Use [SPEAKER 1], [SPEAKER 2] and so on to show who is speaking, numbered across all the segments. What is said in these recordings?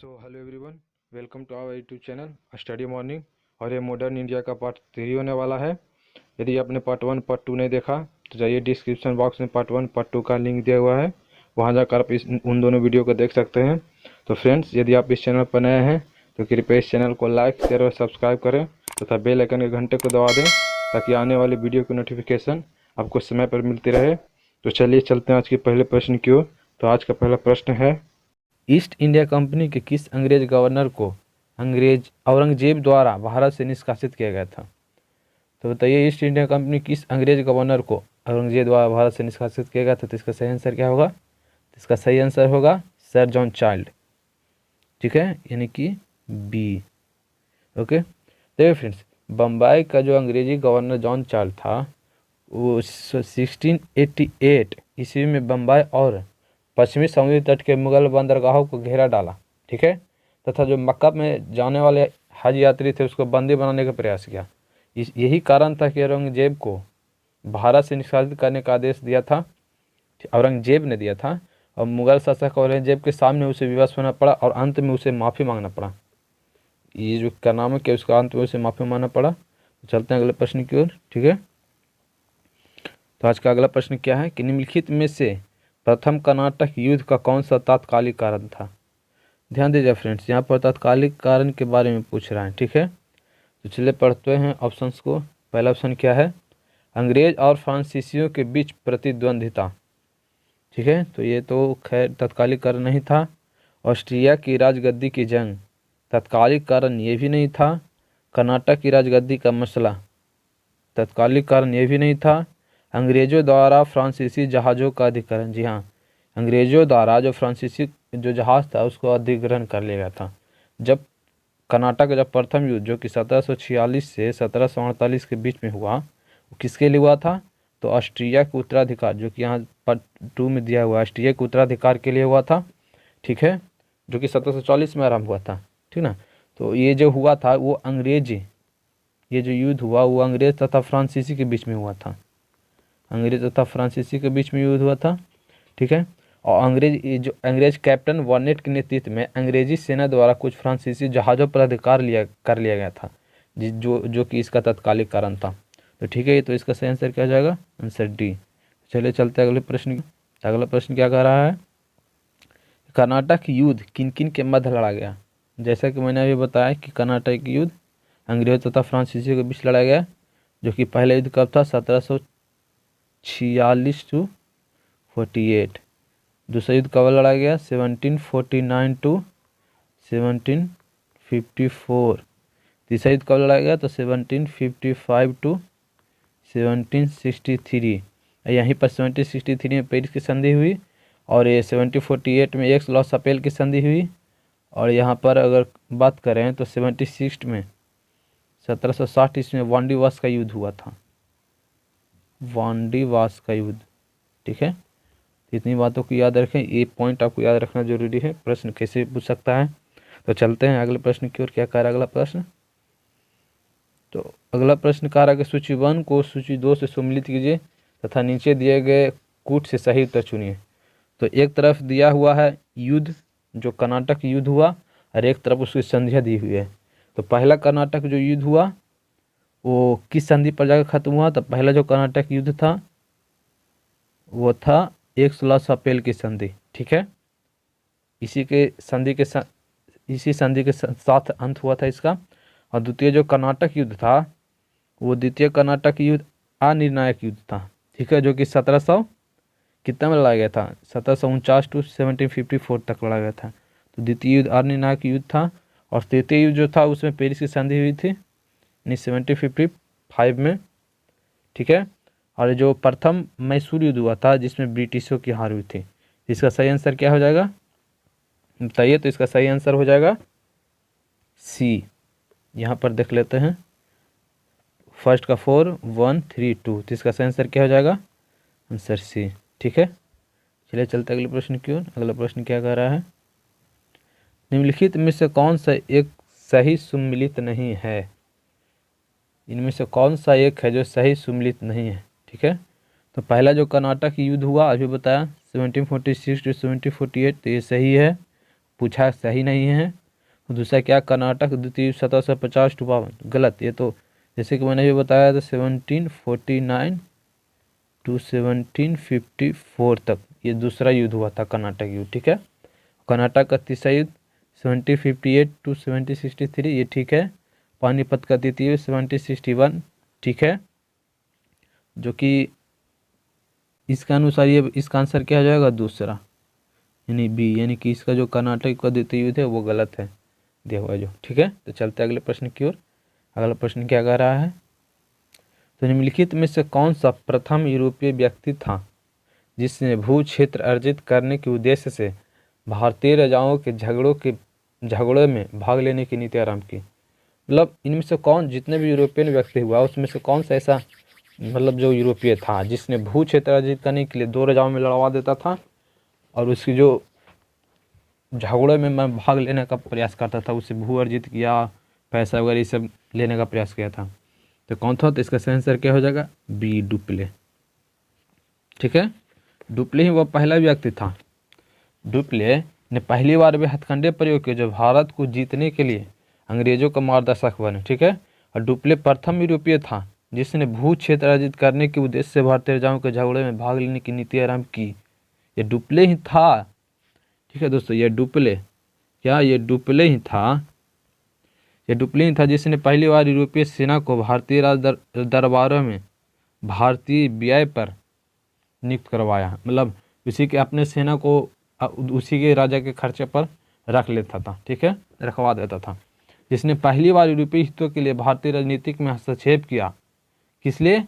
[SPEAKER 1] Hello everyone, welcome to our YouTube channel study morning. और ये modern India का part 3 होने वाला है। यदि आपने पार्ट 1 पार्ट 2 नहीं देखा तो जाइए डिस्क्रिप्शन बॉक्स में पार्ट 1 पार्ट 2 का लिंक दिया हुआ है, वहाँ जाकर आप उन दोनों वीडियो को देख सकते हैं। तो फ्रेंड्स, यदि आप इस चैनल पर नए हैं तो कृपया इस चैनल को लाइक शेयर और सब्सक्राइब करें तथा बेल आइकन के घंटे को दबा दें ताकि आने वाली वीडियो की नोटिफिकेशन आपको समय पर मिलती रहे। तो चलिए चलते हैं आज के पहले प्रश्न की ओर। तो आज का पहला प्रश्न है, ईस्ट इंडिया कंपनी के किस अंग्रेज गवर्नर को अंग्रेज औरंगजेब द्वारा भारत से निष्कासित किया गया था? तो बताइए, ईस्ट इंडिया कंपनी किस अंग्रेज गवर्नर को औरंगजेब द्वारा भारत से निष्कासित किया गया था? तो इसका सही आंसर क्या होगा? तो इसका सही आंसर होगा सर जॉन चाइल्ड। ठीक है, यानी कि बी। ओके, देखिए फ्रेंड्स, बम्बई का जो अंग्रेजी गवर्नर जॉन चाइल्ड था वो 1688 ईस्वी में बम्बई और पश्चिमी समुद्री तट के मुगल बंदरगाहों को घेरा डाला। ठीक है, तथा जो मक्का में जाने वाले हज यात्री थे उसको बंदी बनाने का प्रयास किया। यही कारण था कि औरंगजेब को भारत से निष्कासित करने का आदेश दिया था, औरंगजेब ने दिया था, और मुगल शासक औरंगजेब के सामने उसे विवश होना पड़ा और अंत में उसे माफ़ी मांगना पड़ा। ये जो क्या नाम है कि उसका अंत में उसे माफ़ी मांगना पड़ा। तो चलते हैं अगले प्रश्न की ओर। ठीक है, तो आज का अगला प्रश्न क्या है कि निम्नलिखित में से प्रथम कर्नाटक युद्ध का कौन सा तात्कालिक कारण था? ध्यान दीजिए फ्रेंड्स, यहाँ पर तात्कालिक कारण के बारे में पूछ रहा है। ठीक है, तो चलिए पढ़ते हैं ऑप्शंस को। पहला ऑप्शन क्या है? अंग्रेज और फ्रांसीसियों के बीच प्रतिद्वंदिता। ठीक है, तो ये तो खैर तात्कालिक कारण नहीं था। ऑस्ट्रिया की राजगद्दी की जंग, तात्कालिक कारण ये भी नहीं था। कर्नाटक की राजगद्दी का मसला, तात्कालिक कारण ये भी नहीं था। अंग्रेजों द्वारा फ्रांसीसी जहाज़ों का अधिग्रहण, जी हाँ, अंग्रेजों द्वारा जो फ्रांसीसी जो जहाज़ था उसको अधिग्रहण कर लिया गया था। जब कर्नाटक का जब प्रथम युद्ध जो कि 1746 से 1748 के बीच में हुआ, वो किसके लिए हुआ था? तो ऑस्ट्रिया के उत्तराधिकार, जो कि यहाँ पार्ट 2 में दिया हुआ है, ऑस्ट्रिया के उत्तराधिकार के लिए हुआ था। ठीक है, जो कि 1740 में आरंभ हुआ था। ठीक ना, तो ये जो हुआ था वो अंग्रेज, ये जो युद्ध हुआ वो अंग्रेज तथा फ्रांसीसी के बीच में हुआ था। अंग्रेज तथा फ्रांसीसी के बीच में युद्ध हुआ था। ठीक है, और अंग्रेज कैप्टन वार्नेट के नेतृत्व में अंग्रेजी सेना द्वारा कुछ फ्रांसीसी जहाज़ों पर अधिकार कर लिया गया था, जो कि इसका तात्कालिक कारण था। तो ठीक है, तो इसका सही आंसर क्या हो जाएगा? Answer D. चलिए चलते हैं अगले प्रश्न। अगला प्रश्न क्या कह रहा है? कर्नाटक युद्ध किन किन के मध्य लड़ा गया? जैसा कि मैंने अभी बताया कि कर्नाटक युद्ध अंग्रेज तथा फ्रांसीसियों के बीच लड़ा गया, जो कि पहला युद्ध कब था? 1746 to 48। दूसरा युद्ध कब लड़ा गया? 1749 to 1754। तीसरा युद्ध कब लड़ा गया? तो 1755 to 1763। यहीं पर 1763 में पेरिस की संधि हुई, और ये 1748 में एक्स लॉस अपेल की संधि हुई, और यहाँ पर अगर बात करें तो 76 में 1760 ईस्वी में वांडीवास का युद्ध हुआ था, वांडीवास का युद्ध। ठीक है, इतनी बातों को याद रखें, ये पॉइंट आपको याद रखना जरूरी है, प्रश्न कैसे पूछ सकता है। तो चलते हैं अगले प्रश्न की ओर। क्या कह रहा है अगला प्रश्न? तो अगला प्रश्न कह रहा है कि सूची 1 को सूची 2 से सम्मिलित कीजिए तथा नीचे दिए गए कूट से सही उत्तर चुनिए। तो एक तरफ दिया हुआ है युद्ध, जो कर्नाटक युद्ध हुआ, और एक तरफ उसकी संधियाँ दी हुई है। तो पहला कर्नाटक जो युद्ध हुआ वो किस संधि पर जाकर खत्म हुआ? तो पहला जो कर्नाटक युद्ध था वो था एक 16 अप्रैल की संधि। ठीक है, इसी संधि के साथ अंत हुआ था इसका। और द्वितीय जो कर्नाटक युद्ध था वो द्वितीय कर्नाटक युद्ध अनिर्णायक युद्ध था। ठीक है, जो कि 1700 कितना में लड़ा गया था? 1749 to 1754 तक लड़ा गया था। तो द्वितीय युद्ध अनिर्णायक युद्ध था, और तृतीय युद्ध जो था उसमें पेरिस की संधि हुई थी 1755 में। ठीक है, और जो प्रथम मैसूर युद्ध हुआ था जिसमें ब्रिटिशों की हार हुई थी। इसका सही आंसर क्या हो जाएगा बताइए? तो इसका सही आंसर हो जाएगा सी। यहाँ पर देख लेते हैं, फर्स्ट का 4 1 3 2, तो इसका सही आंसर क्या हो जाएगा? Answer C. ठीक है, चलिए चलते अगले प्रश्न की ओर। अगला प्रश्न क्या कह रहा है? निम्नलिखित में से कौन सा एक सही सुम्मिलित नहीं है? इनमें से कौन सा एक है जो सही सुम्मिलित नहीं है? ठीक है, तो पहला जो कर्नाटक युद्ध हुआ अभी बताया 1746 to 1748, तो ये सही है।
[SPEAKER 2] पूछा है सही नहीं है। तो दूसरा क्या, कर्नाटक द्वितीय 1750 टू 52, गलत। ये तो जैसे कि मैंने भी बताया था 1749 टू 1754 तक ये दूसरा युद्ध हुआ था, कर्नाटक युद्ध, ठीक है। कर्नाटक का तीसरा युद्ध 1758 टू 1763, ये ठीक है। पानीपत का द्वितीय युद्ध 1761, ठीक है। जो कि इसका अनुसार ये इसका आंसर क्या हो जाएगा, दूसरा, यानी बी, यानी कि इसका जो कर्नाटक का द्वितीय युद्ध है वो गलत है दिया हुआ जो, ठीक है। तो चलते हैं अगले प्रश्न की ओर। अगला प्रश्न क्या कह रहा है, तो निम्नलिखित में से कौन सा प्रथम यूरोपीय व्यक्ति था जिसने भू क्षेत्र अर्जित करने के उद्देश्य से भारतीय राजाओं के झगड़ों में भाग लेने की नीति आरंभ की। मतलब इनमें से कौन, जितने भी यूरोपियन व्यक्ति हुआ उसमें से कौन सा ऐसा मतलब जो यूरोपीय था जिसने भू क्षेत्र अर्जित करने के लिए दो राजाओं में लड़वा देता था और उसकी जो झगड़ों में मैं भाग लेने का प्रयास करता था, उसे भू अर्जित किया, पैसा वगैरह ये सब लेने का प्रयास किया था। तो कौन था, तो इसका सही आंसर क्या हो जाएगा, बी, डुप्ले, ठीक है। डुप्ले ही वह पहला व्यक्ति था। डुप्ले ने पहली बार वे हथकंडे प्रयोग किए जो भारत को जीतने के लिए अंग्रेजों का मार्गदर्शक बने, ठीक है। और डुप्ले प्रथम यूरोपीय था जिसने भू क्षेत्र अर्जित करने के उद्देश्य से भारतीय राजाओं के झगड़े में भाग लेने की नीति आरंभ की। ये डुप्ले ही था, ठीक है दोस्तों। ये डुप्ले, क्या ये डुप्ले ही था, ये डुप्ले ही था जिसने पहली बार यूरोपीय सेना को भारतीय दरबारों में भारतीय व्यय पर नियुक्त करवाया। मतलब उसी के अपने सेना को उसी के राजा के खर्चे पर रख लेता था, ठीक है, रखवा देता था। जिसने पहली बार यूरोपीय हितों के लिए भारतीय राजनीतिक में हस्तक्षेप किया। किस लिए,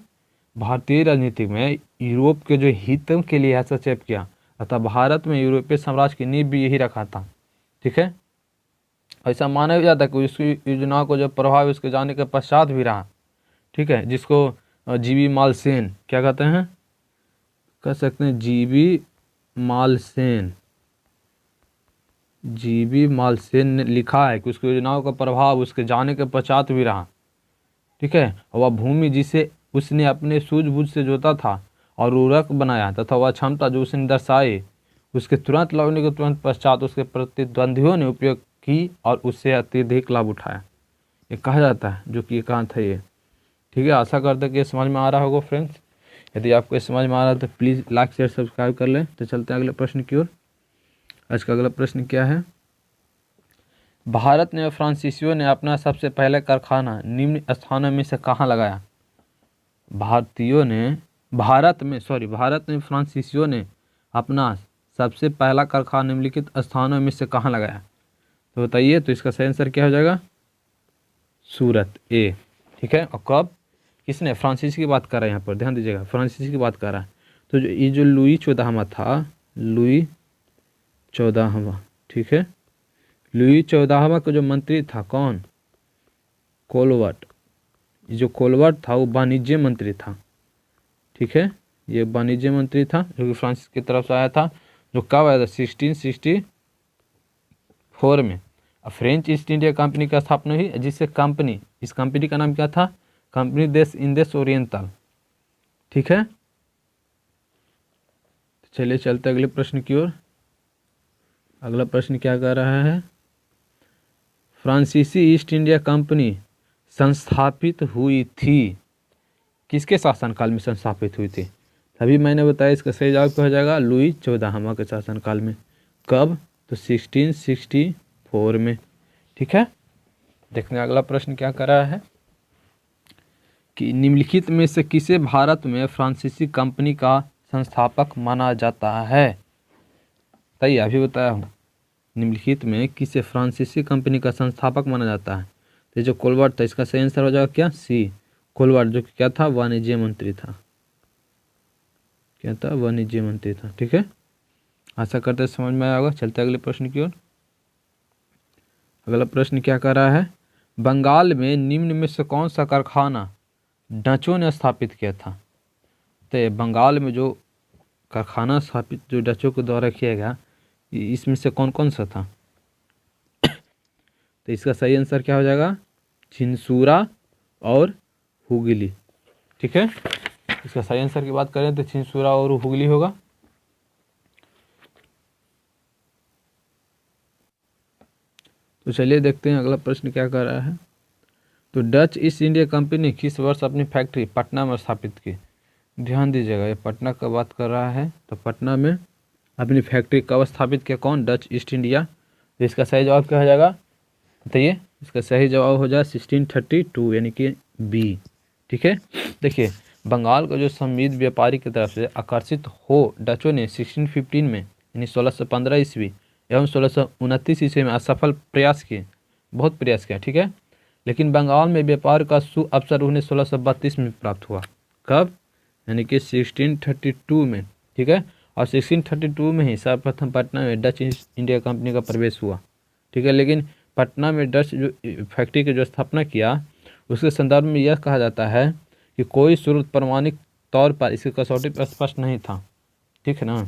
[SPEAKER 2] भारतीय राजनीति में यूरोप के जो हितों के लिए हस्तक्षेप किया, अतः भारत में यूरोपीय साम्राज्य की नींव भी यही रखा था, ठीक है। ऐसा माना जाता है कि उसकी योजनाओं को जब प्रभाव उसके जाने के पश्चात भी रहा, ठीक है, जिसको जीवी मालसेन क्या कहते हैं, कह सकते हैं जीवी मालसेन, जीवी मालसेन ने लिखा है कि उसकी योजनाओं का प्रभाव उसके जाने के पश्चात भी रहा, ठीक है। वह भूमि जिसे उसने अपने सूझबूझ से जोता था और उर्वरक बनाया तथा वह क्षमता जो उसने दर्शाई उसके तुरंत लौटने के तुरंत पश्चात उसके प्रतिद्वंदियों ने उपयोग की और उससे अत्यधिक लाभ उठाया, ये कहा जाता है, जो कि एकांत है ये, ठीक है। आशा करते हैं कि समझ में आ रहा होगा फ्रेंड्स। यदि आपको ये समझ में आ रहा है तो प्लीज़ लाइक शेयर सब्सक्राइब कर लें। तो चलते हैं अगले प्रश्न की ओर। आज का अगला प्रश्न क्या है, भारत ने फ्रांसीसियों ने अपना सबसे पहले कारखाना निम्न स्थानों में से कहाँ लगाया। भारत में फ्रांसीसियों ने अपना सबसे पहला कारखाना निम्नलिखित स्थानों में से कहाँ लगाया। तो बताइए, तो इसका सही आंसर क्या हो जाएगा, सूरत, ए, ठीक है। और कब, किसने, फ्रांसीसी की बात कर रहा है, यहाँ पर ध्यान दीजिएगा, फ्रांसीसी की बात कर रहा है। तो ये जो लुई 14वां था, लुई 14वां, ठीक है, लुई 14वां का जो मंत्री था कौन, कोलवर्ट। ये जो कोलवर्ट था वो वाणिज्य मंत्री था, ठीक है, ये वाणिज्य मंत्री था जो कि फ्रांस की तरफ से आया था, जो कब आया था 1664 में। फ्रेंच ईस्ट इंडिया कंपनी की स्थापना हुई, जिससे कंपनी, इस कंपनी का नाम क्या था, कंपनी देश इंडेस ओरिएंटल, ठीक है। चलिए चलते अगले प्रश्न की ओर। अगला प्रश्न क्या कर रहा है, फ्रांसीसी ईस्ट इंडिया कंपनी संस्थापित हुई थी, किसके शासनकाल में संस्थापित हुई थी। तभी मैंने बताया इसका सही जवाब क्या हो जाएगा, लुई 14वां के शासनकाल में। कब, तो 1664 में, ठीक है। देखने अगला प्रश्न क्या कर रहा है कि निम्नलिखित में से किसे भारत में फ्रांसीसी कंपनी का संस्थापक माना जाता है। तय अभी बताया हूँ, निम्नलिखित में किसे फ्रांसीसी कंपनी का संस्थापक माना जाता है। तो जो कोलवर्ट था, इसका सही आंसर हो जाएगा क्या, सी, कोलवर्ट, जो कि क्या था, वाणिज्य मंत्री था, क्या था, वाणिज्य मंत्री था, ठीक है। आशा करते समझ में आया होगा। चलते अगले प्रश्न की ओर। अगला प्रश्न क्या कर रहा है, बंगाल में निम्न में से कौन सा कारखाना डचों ने स्थापित किया था। तो बंगाल में जो कारखाना स्थापित जो डचों के द्वारा किया गया, इसमें से कौन कौन सा था। तो इसका सही आंसर क्या हो जाएगा, छिंदसूरा और हुगली, ठीक है। इसका सही आंसर की बात करें तो छिंदसूरा और हुगली होगा। तो चलिए देखते हैं अगला प्रश्न क्या कर रहा है। तो डच ईस्ट इंडिया कंपनी ने किस वर्ष अपनी फैक्ट्री पटना में स्थापित की? ध्यान दीजिएगा, ये पटना का बात कर रहा है। तो पटना में अपनी फैक्ट्री कब स्थापित किया? कौन? Dutch east India. तो इसका सही जवाब क्या हो जाएगा बताइए? इसका सही जवाब हो जाए 1632 यानी कि बी। ठीक है, देखिए बंगाल को जो समृद्ध व्यापारी की तरफ से आकर्षित हो डचों ने 1615 में यानी 1615 ईस्वी एवं 1629 ईस्वी में असफल प्रयास किए, बहुत प्रयास किया। ठीक है, लेकिन बंगाल में व्यापार का अवसर उन्हें 1632 में प्राप्त हुआ। कब? यानी कि 1632 में। ठीक है, और 1632 में ही सर्वप्रथम पटना में डच ईस्ट इंडिया कंपनी का प्रवेश हुआ। ठीक है, लेकिन पटना में डच जो फैक्ट्री की जो स्थापना किया उसके संदर्भ में यह कहा जाता है कि कोई स्रोत प्रमाणिक तौर पर इसकी कसौटी पर स्पष्ट नहीं था। ठीक है ना।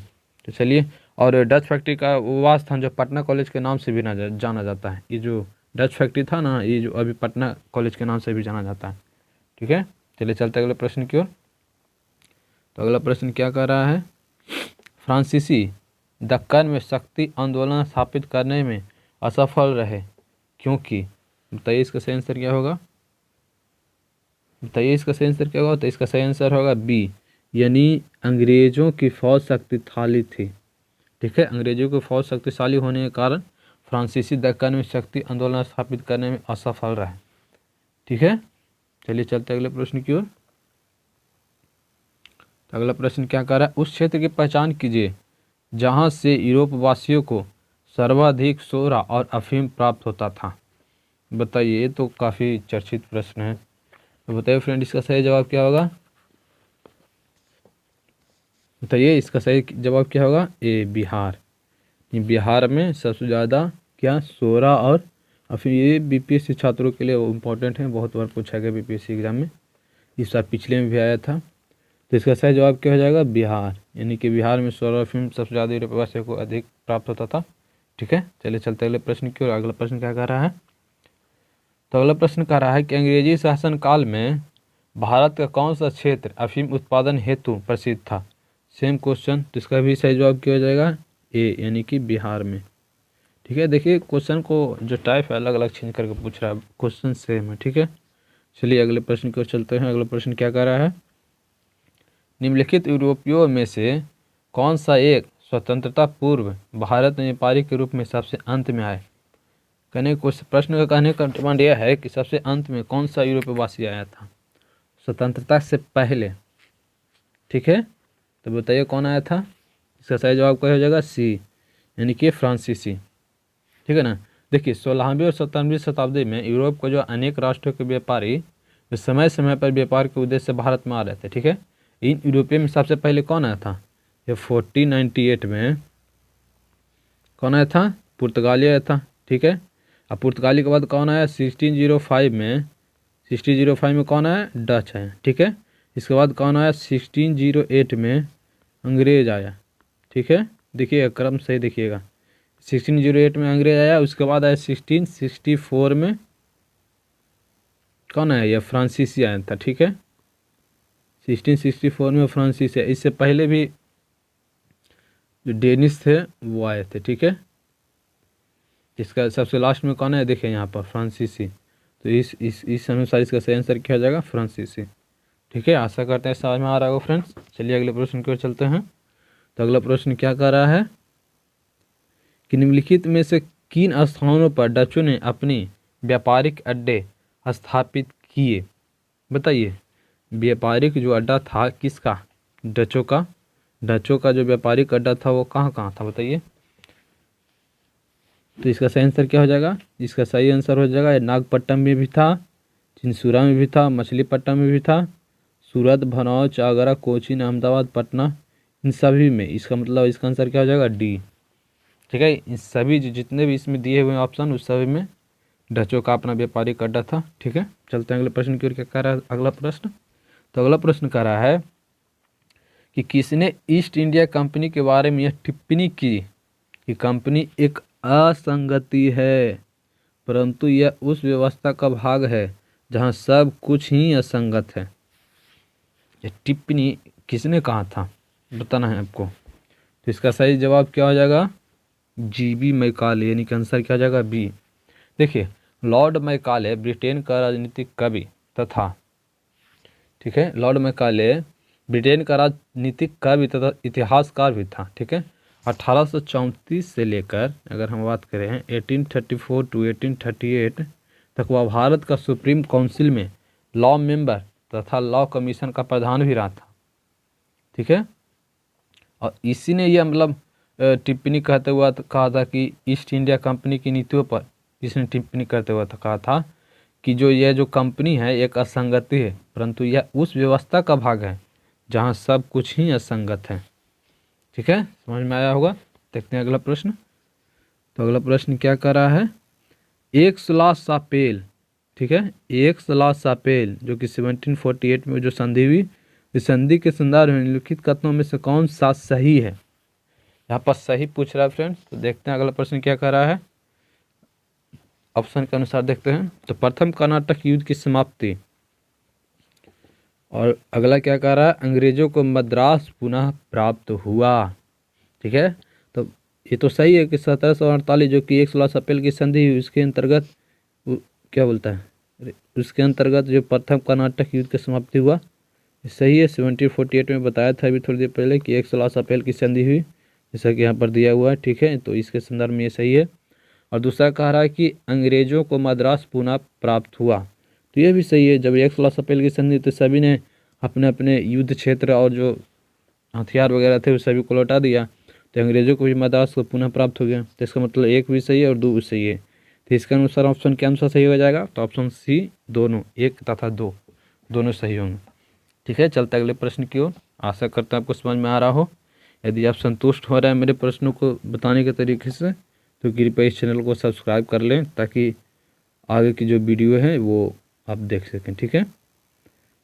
[SPEAKER 2] तो चलिए, और डच फैक्ट्री का वह स्थान जो पटना कॉलेज के नाम से भी जाना जाता है। ये जो डच फैक्ट्री था ना, ये जो अभी पटना कॉलेज के नाम से भी जाना जाता है। ठीक है, चलिए चलते अगले प्रश्न की ओर। तो अगला प्रश्न क्या कर रहा है? फ्रांसीसी दक्कन में शक्ति आंदोलन स्थापित करने में असफल रहे क्योंकि? बताइए इसका सही आंसर क्या होगा? बताइए इसका सही आंसर क्या होगा? तो इसका सही आंसर होगा बी, यानी अंग्रेजों की फौज शक्तिशाली थी। ठीक है, अंग्रेजों की फौज शक्तिशाली होने के कारण फ्रांसीसी दक्कन में शक्ति आंदोलन स्थापित करने में असफल रहे। ठीक है, चलिए चलते अगले प्रश्न की ओर। तो अगला प्रश्न क्या कर रहा है? उस क्षेत्र की पहचान कीजिए जहां से यूरोप वासियों को सर्वाधिक सोरा और अफीम प्राप्त होता था। बताइए, ये तो काफ़ी चर्चित प्रश्न है। तो बताइए फ्रेंड, इसका सही जवाब क्या होगा? बताइए इसका सही जवाब क्या होगा? ए, बिहार। बिहार में सबसे ज़्यादा क्या? सोरा और अफीम। ये बीपीएससी छात्रों के लिए इम्पोर्टेंट है, बहुत बार पूछा गया बीपीएससी एग्जाम में, इस साल पिछले में भी आया था। तो इसका सही जवाब क्या हो जाएगा? बिहार, यानी कि बिहार में सोरा अफीम सबसे ज़्यादा यूरोप वासियों को अधिक प्राप्त होता था। ठीक है, चलिए चलते अगले प्रश्न की ओर। अगला प्रश्न क्या कर रहा है? तो अगला प्रश्न कह रहा है कि अंग्रेजी शासनकाल में भारत का कौन सा क्षेत्र अफीम उत्पादन हेतु प्रसिद्ध था? सेम क्वेश्चन, तो इसका भी सही जवाब क्या हो जाएगा? ए, यानी कि बिहार में। ठीक है, देखिए क्वेश्चन को जो टाइप है अलग अलग चेंज करके पूछ रहा है, क्वेश्चन सेम है। ठीक है, चलिए अगले प्रश्न की ओर चलते हैं। अगला प्रश्न क्या कर रहा है? निम्नलिखित यूरोपियों में से कौन सा एक स्वतंत्रता पूर्व भारत में व्यापारी के रूप में सबसे अंत में आए? कहने कुछ प्रश्न का कहने का डिमांड यह है कि सबसे अंत में कौन सा यूरोपीय वासी आया था स्वतंत्रता से पहले? ठीक है, तो बताइए कौन आया था? इसका सही जवाब क्या हो जाएगा? सी, यानी कि फ्रांसीसी। ठीक है ना। देखिए 16वीं और 17वीं शताब्दी में यूरोप के जो अनेक राष्ट्रों के व्यापारी वे समय समय पर व्यापार के उद्देश्य से भारत में आ रहे थे। ठीक है, इन यूरोपियों में सबसे पहले कौन आया था? ये 1498 में कौन आया था? पुर्तगाली आया था। ठीक है, अब पुर्तगाली के बाद कौन आया? 1605 में। 1605 में कौन आया? डच है। ठीक है, इसके बाद कौन आया? 1608 में अंग्रेज आया। ठीक है, देखिए क्रम सही देखिएगा। 1608 में अंग्रेज आया, उसके बाद आया 1664 में कौन आया? यह फ्रांसीसी आया था। ठीक है, 1664 में फ्रांसीसी। इससे पहले भी जो डेनिस थे वो आए थे। ठीक है, इसका सबसे लास्ट में कौन है? देखिए यहाँ पर फ्रांसीसी। तो इस अनुसार इसका सही आंसर क्या हो जाएगा? फ्रांसीसी। ठीक है, आशा करते हैं समझ में आ रहा होगा फ्रेंड्स। चलिए अगले प्रश्न की ओर चलते हैं। तो अगला प्रश्न क्या कर रहा है कि निम्नलिखित में से किन स्थानों पर डचों ने अपनी व्यापारिक अड्डे स्थापित किए? बताइए, व्यापारिक जो अड्डा था किसका? डचों का। डचों का जो व्यापारिक अड्डा था वो कहाँ कहाँ था बताइए? तो इसका सही आंसर क्या हो जाएगा? इसका सही आंसर हो जाएगा नागपट्टनम में भी था, चिंसूरा में भी था, मछलीपट्टनम में भी था, सूरत, भनौच, आगरा, कोचीन, अहमदाबाद, पटना, इन सभी में। इसका मतलब इसका आंसर क्या हो जाएगा? डी। ठीक है, इन सभी जितने भी इसमें दिए हुए ऑप्शन उस सभी में डचों का अपना व्यापारिक अड्डा था। ठीक है, चलते हैं अगले प्रश्न की ओर। क्या कह रहा है अगला प्रश्न? तो अगला प्रश्न कह रहा है कि किसने ईस्ट इंडिया कंपनी के बारे में यह टिप्पणी की कि कंपनी एक असंगति है, परंतु यह उस व्यवस्था का भाग है जहां सब कुछ ही असंगत है। यह टिप्पणी किसने कहा था बताना है आपको। तो इसका सही जवाब क्या हो जाएगा? जीबी मैकाले, यानी कि आंसर क्या हो जाएगा? बी। देखिए, लॉर्ड मैकाले ब्रिटेन का राजनीतिक कवि तथा, ठीक है, लॉर्ड मैकाले ब्रिटेन का राजनीतिक कवि तथा इतिहासकार भी था। ठीक है, 1834 से लेकर अगर हम बात करें 1834 टू 1838 तक वह भारत का सुप्रीम काउंसिल में लॉ मेंबर तथा लॉ कमीशन का प्रधान भी रहा था। ठीक है, और इसी ने यह मतलब टिप्पणी कहते हुआ कहा था कि ईस्ट इंडिया कंपनी की नीतियों पर इसने टिप्पणी करते हुए कहा था कि यह जो कंपनी है एक असंगति है, परंतु यह उस व्यवस्था का भाग है जहां सब कुछ ही असंगत है। ठीक है, समझ में आया होगा। देखते हैं अगला प्रश्न। तो अगला प्रश्न क्या कर रहा है, एक सलाह सापेल, ठीक है, एक सलाह सापेल जो कि 1748 में जो संधि हुई, इस संधि के संदर्भ में निम्नलिखित कथनों में से कौन सा सही है। यहाँ पर सही पूछ रहा है फ्रेंड्स। तो देखते हैं अगला प्रश्न क्या कर रहा है। ऑप्शन के अनुसार देखते हैं। तो प्रथम कर्नाटक युद्ध की समाप्ति, और अगला क्या कह रहा है, अंग्रेजों को मद्रास पुनः प्राप्त हुआ। ठीक है, तो ये तो सही है कि 1748 जो कि एक 16 अप्रैल की संधि हुई उसके अंतर्गत क्या बोलता है, उसके अंतर्गत जो प्रथम कर्नाटक युद्ध की समाप्ति हुआ सही है। 1748 में बताया था अभी थोड़ी देर पहले कि 16 अप्रैल की संधि हुई, जैसा कि यहाँ पर दिया हुआ है। ठीक है, तो इसके संदर्भ में ये सही है। और दूसरा कह रहा है कि अंग्रेजों को मद्रास पुनः प्राप्त हुआ, तो ये भी सही है। जब 16 अप्रैल की संधि तो सभी ने अपने अपने युद्ध क्षेत्र और जो हथियार वगैरह थे वो सभी को लौटा दिया, तो अंग्रेजों को भी मद्रास को पुनः प्राप्त हो गया। तो इसका मतलब एक भी सही है और दो भी सही है। तो इसके अनुसार ऑप्शन के अनुसार सही हो जाएगा। तो ऑप्शन सी दोनों, एक तथा दो, दोनों सही होंगे। ठीक है, चलते अगले प्रश्न की ओर। आशा करता हूँ आपको समझ में आ रहा हो। यदि आप संतुष्ट हो रहे हैं मेरे प्रश्नों को बताने के तरीके से तो कृपया इस चैनल को सब्सक्राइब कर लें ताकि आगे की जो वीडियो है वो आप देख सकें। ठीक है,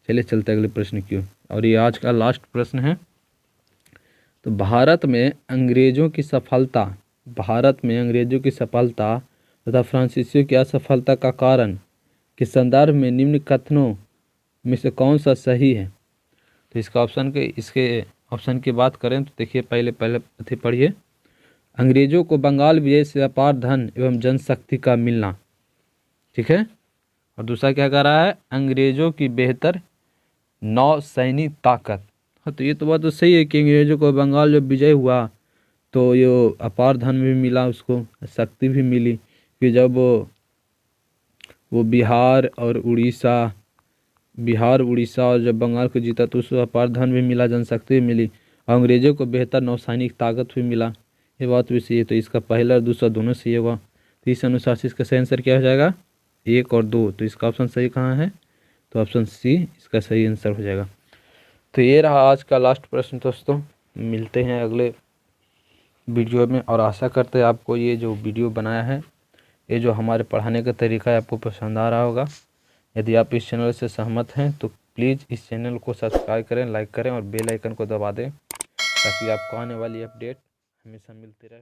[SPEAKER 2] चलिए चलते अगले प्रश्न की ओर। और ये आज का लास्ट प्रश्न है। तो भारत में अंग्रेजों की सफलता तथा फ्रांसीसियों की असफलता का कारण के संदर्भ में निम्न कथनों में से कौन सा सही है। तो इसके ऑप्शन की बात करें तो देखिए, पहले पढ़िए। अंग्रेजों को बंगाल विजय से अपार धन एवं जनशक्ति का मिलना। ठीक है, और दूसरा क्या कह रहा है, अंग्रेजों की बेहतर नौसैनिक ताकत। हाँ, तो ये तो बात तो सही है कि अंग्रेजों को बंगाल जब विजय हुआ तो ये अपार धन भी मिला, उसको शक्ति भी मिली। कि जब वो बिहार उड़ीसा और जब बंगाल को जीता तो उसको अपार धन भी मिला, जनशक्ति भी मिली, और अंग्रेजों को बेहतर नौसैनिक ताकत भी मिला। ये बात भी सही है। तो इसका पहला और दूसरा दोनों सही होगा। तो इस अनुसार से इसका सही आंसर क्या हो जाएगा, 1 और 2। तो इसका ऑप्शन सही कहाँ है, तो ऑप्शन सी इसका सही आंसर हो जाएगा। तो ये रहा आज का लास्ट प्रश्न दोस्तों। मिलते हैं अगले वीडियो में, और आशा करते हैं आपको ये जो वीडियो बनाया है, ये जो हमारे पढ़ाने का तरीका है आपको पसंद आ रहा होगा। यदि आप इस चैनल से सहमत हैं तो प्लीज़ इस चैनल को सब्सक्राइब करें, लाइक करें और बेल आइकन को दबा दें ताकि आपको आने वाली अपडेट हमेशा मिलती रहे।